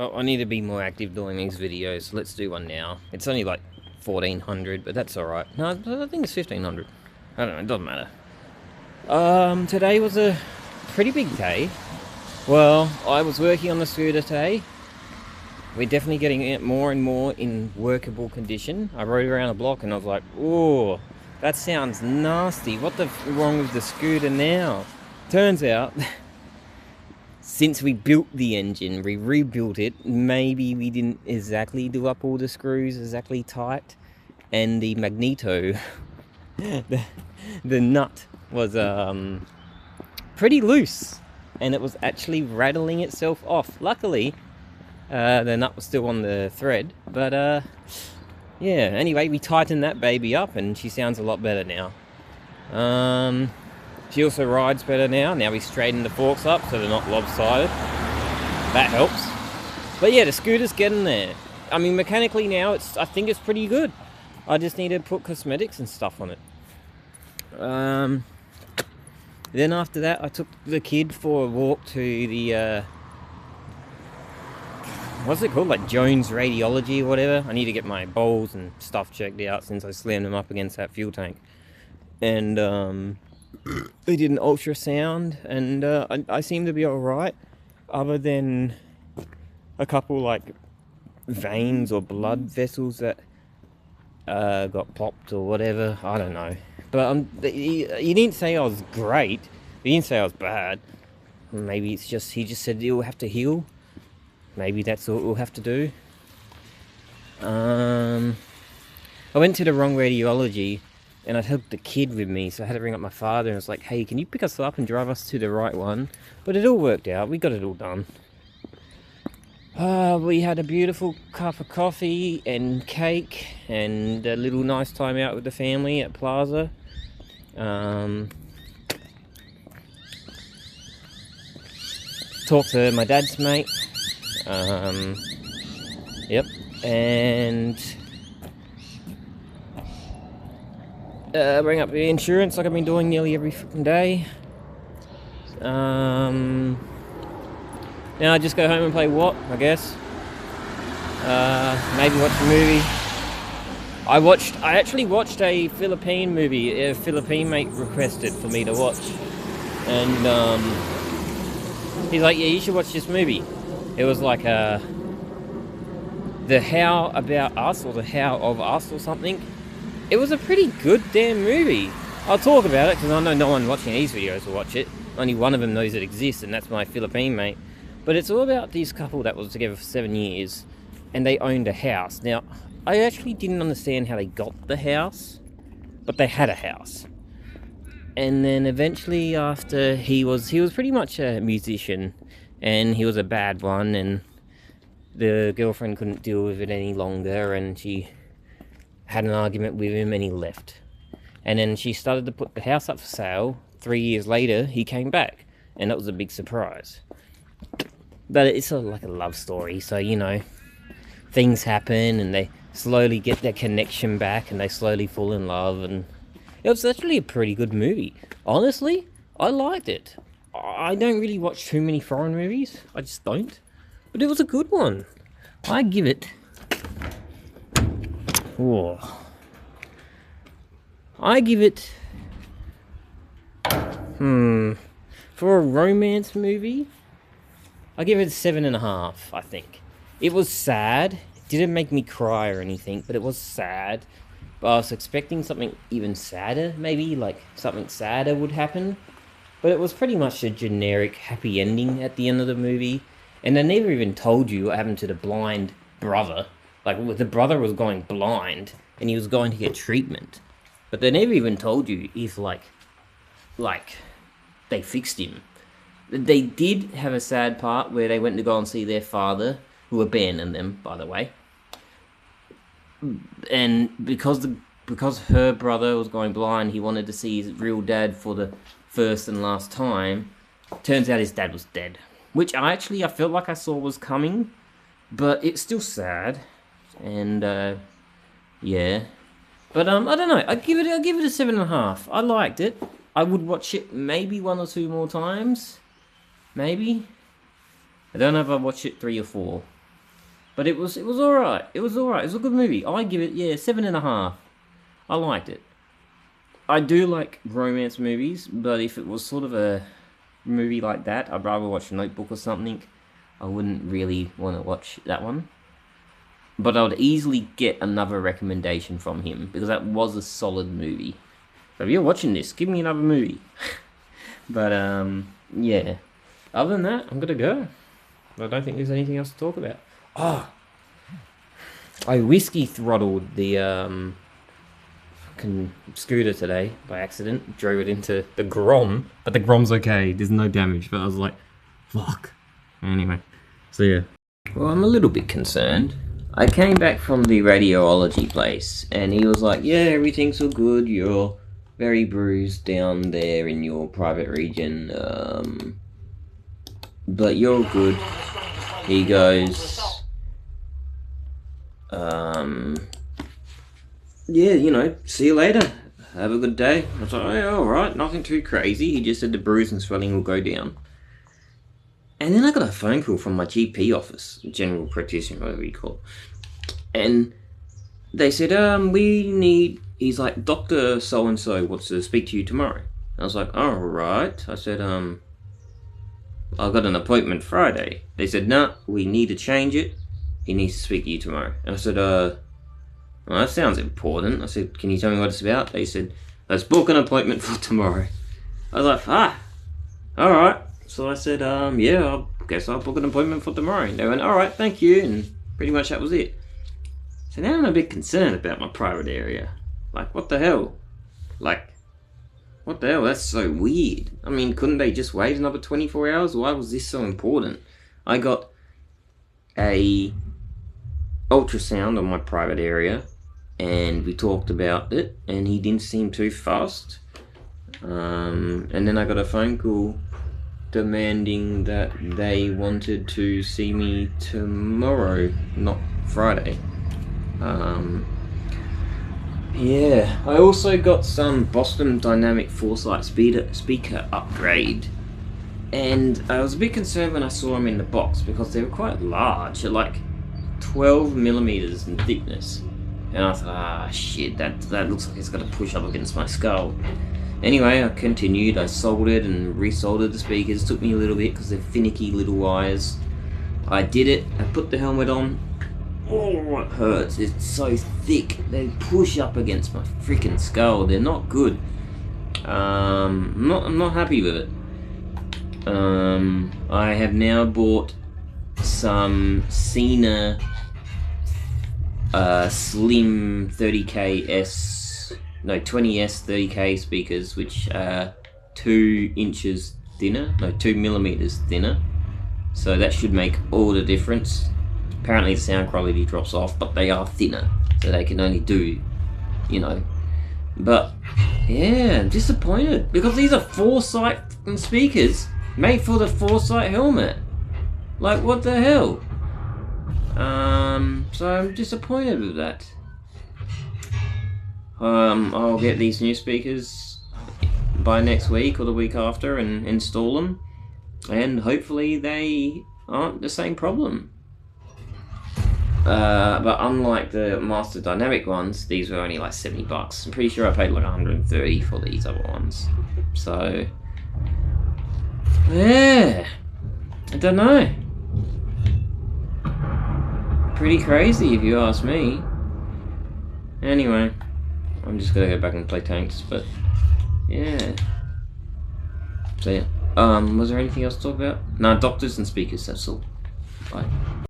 Oh, I need to be more active doing these videos. Let's do one now. It's only like 1400, but that's alright. No, I think it's 1500. I don't know, it doesn't matter. Today was a pretty big day. Well, I was working on the scooter today. We're definitely getting it more and more in workable condition. I rode around the block and I was like, oh, that sounds nasty. What the wrong with the scooter now? Turns out, since we built the engine, we rebuilt it, maybe we didn't exactly do up all the screws exactly tight. And the magneto, the nut was pretty loose. And it was actually rattling itself off. Luckily, the nut was still on the thread, but yeah, anyway, we tightened that baby up and she sounds a lot better now. She also rides better now. Now we straighten the forks up so they're not lopsided. That helps. But yeah, the scooter's getting there. I mean, mechanically now, I think it's pretty good. I just need to put cosmetics and stuff on it. Then after that, I took the kid for a walk to the what's it called, like Jones Radiology or whatever. I need to get my bowls and stuff checked out since I slammed them up against that fuel tank. And they did an ultrasound, and I seem to be alright, other than a couple like veins or blood vessels that got popped or whatever. I don't know. But he didn't say I was great. He didn't say I was bad. Maybe it's just, he just said it'll have to heal. Maybe that's all we'll have to do. I went to the wrong radiology and I took the kid with me, so I had to ring up my father and I was like, hey, can you pick us up and drive us to the right one? But it all worked out. We got it all done. We had a beautiful cup of coffee and cake and a little nice time out with the family at Plaza. Talked to my dad's mate. Yep, and bring up the insurance like I've been doing nearly every fucking day. Now I just go home and play what, I guess. Maybe watch a movie. I actually watched a Philippine movie. A Philippine mate requested for me to watch, and he's like, yeah, you should watch this movie. It was like The How About Us, or The How of Us, or something. It was a pretty good damn movie. I'll talk about it because I know no one watching these videos will watch it. Only one of them knows it exists, and that's my Philippine mate. But it's all about this couple that was together for 7 years, and they owned a house. Now, I actually didn't understand how they got the house, but they had a house. And then eventually, after he was pretty much a musician, and he was a bad one, and the girlfriend couldn't deal with it any longer, and she had an argument with him, and he left. And then she started to put the house up for sale. 3 years later, he came back, and that was a big surprise. But it's like a love story, so, you know, things happen, and they slowly get their connection back, and they slowly fall in love, and it was actually a pretty good movie. Honestly, I liked it. I don't really watch too many foreign movies. I just don't. But it was a good one. I give it... Oh. I give it... For a romance movie, I give it a 7.5, I think. It was sad. It didn't make me cry or anything, but it was sad. But I was expecting something even sadder, maybe, like something sadder would happen. But it was pretty much a generic happy ending at the end of the movie. And they never even told you what happened to the blind brother. Like, the brother was going blind, and he was going to get treatment. But they never even told you if, like, they fixed him. They did have a sad part where they went to go and see their father, who abandoned them, by the way. And because her brother was going blind, he wanted to see his real dad for the first and last time. Turns out his dad was dead, which I felt like I saw was coming, but it's still sad. And yeah, but I don't know. I'll give it a 7.5. I liked it. I would watch it maybe 1 or 2 more times, maybe. I don't know if I'd watch it 3 or 4. But it was alright. It was alright. It was a good movie. I give it, yeah, 7.5. I liked it. I do like romance movies, but if it was sort of a movie like that, I'd rather watch Notebook or something. I wouldn't really want to watch that one. But I would easily get another recommendation from him, because that was a solid movie. So if you're watching this, give me another movie. But, yeah. Other than that, I'm gonna go. I don't think there's anything else to talk about. Oh! I whiskey throttled the, fucking scooter today by accident. Drove it into the Grom. But the Grom's okay. There's no damage. But I was like, fuck. Anyway. So, yeah. Well, I'm a little bit concerned. I came back from the radiology place, and he was like, yeah, everything's all good, you're very bruised down there in your private region, but you're good. He goes, yeah, you know, see you later, have a good day. I was like, oh, yeah, alright, nothing too crazy. He just said the bruise and swelling will go down. And then I got a phone call from my GP office, general practitioner, whatever you call it. And they said, he's like, Dr. So-and-so wants to speak to you tomorrow. I was like, alright. I said, I've got an appointment Friday. They said, nah, we need to change it. He needs to speak to you tomorrow. And I said, well, that sounds important. I said, can you tell me what it's about? They said, let's book an appointment for tomorrow. I was like, alright. So I said, yeah, I guess I'll book an appointment for tomorrow. And they went, alright, thank you, and pretty much that was it. So now I'm a bit concerned about my private area. Like, what the hell? Like, what the hell? That's so weird. I mean, couldn't they just wait another 24 hours? Why was this so important? I got a ultrasound on my private area, and we talked about it, and he didn't seem too fast. And then I got a phone call demanding that they wanted to see me tomorrow, not Friday. Yeah, I also got some Boston Dynamic Foresight speaker upgrade, and I was a bit concerned when I saw them in the box because they were quite large, at like 12 millimeters in thickness, and I thought, shit, that looks like it's got to push up against my skull. Anyway, I continued. I soldered and resoldered the speakers. It took me a little bit because they're finicky little wires. I did it. I put the helmet on. Oh, it hurts. It's so thick. They push up against my freaking skull. They're not good. I'm not happy with it. I have now bought some Cena slim 20S 30K speakers, which are 2 inches thinner, 2 millimeters thinner. So that should make all the difference. Apparently the sound quality drops off, but they are thinner, so they can only do, you know. But yeah, I'm disappointed because these are Foresight speakers made for the Foresight helmet. Like, what the hell? So I'm disappointed with that. I'll get these new speakers by next week or the week after and install them, and hopefully they aren't the same problem. But unlike the Master Dynamic ones, these were only like 70 bucks. I'm pretty sure I paid like 130 for these other ones. So yeah, I don't know. Pretty crazy if you ask me. Anyway, I'm just gonna go back and play tanks, but yeah. So yeah. Was there anything else to talk about? No, doctors and speakers, that's all. Bye.